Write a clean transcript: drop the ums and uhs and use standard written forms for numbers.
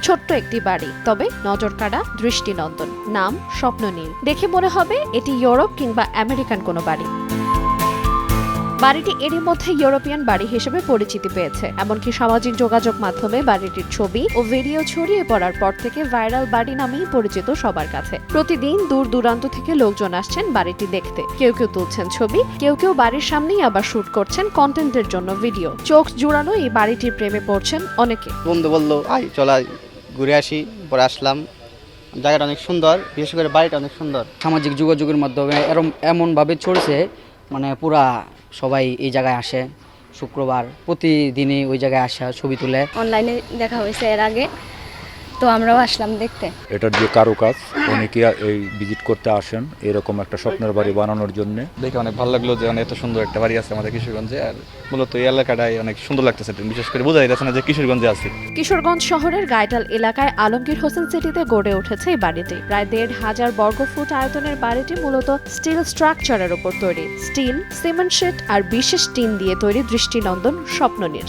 ছোট্ট একটি বাড়ি, তবে নজর কাড়া, দৃষ্টিনন্দন। নাম স্বপ্ননীল। দেখে মনে হবে এটি ইউরোপ কিংবা আমেরিকান কোনো বাড়ি। বাড়িটি এরই মধ্যে ইউরোপিয়ান বাড়ি হিসেবে পরিচিতি পেয়েছে। এমনকি সামাজিক যোগাযোগ মাধ্যমে বাড়িটির ছবি ও ভিডিও ছড়িয়ে পড়ার পর থেকে ভাইরাল বাড়ি নামেই পরিচিত সবার কাছে। প্রতিদিন দূর দূরান্ত থেকে লোকজন আসছেন বাড়িটি দেখতে। কেউ কেউ তুলছেন ছবি, কেউ কেউ বাড়ির সামনেই আবার শুট করছেন কন্টেন্টের জন্য ভিডিও। চোখ জুড়ানো এই বাড়িটির প্রেমে পড়ছেন অনেকে। বন্ধু বললো চলা ঘুরে আসি, পরে আসলাম। জায়গাটা অনেক সুন্দর, বিশেষ করে বাড়িটা অনেক সুন্দর। সামাজিক যোগাযোগের মাধ্যমে এমনভাবে চলছে, মানে পুরা সবাই এই জায়গায় আসে। শুক্রবার প্রতিদিনই ওই জায়গায় আসা, ছবি তুলে। অনলাইনে দেখা হয়েছে এর আগে, তো আমরাও আসলাম দেখতে। এটার যে কারুকাজ, অনেকে এই ভিজিট করতে আসেন এরকম একটা স্বপ্নের বাড়ি বানানোর জন্য। দেখে অনেক ভালো লাগলো যে এত সুন্দর একটা বাড়ি আছে আমাদের কিশোরগঞ্জে। আর মূলত এই এলাকাটাই অনেক সুন্দর লাগতেছে, বিশেষ করে বোঝা যাচ্ছে না যে কিশোরগঞ্জে আছে। কিশোরগঞ্জ শহরের গাইটাল এলাকায় আলমগীর হোসেন সিটিতে গড়ে উঠেছে এই বাড়িটি। প্রায় ১,৫০০ বর্গফুট আয়তনের বাড়িটি মূলত স্টিল স্ট্রাকচারের উপর তৈরি। স্টিল, সিমেন্ট শিট আর বিশেষ টিন দিয়ে তৈরি দৃষ্টিনন্দন স্বপ্ননীল।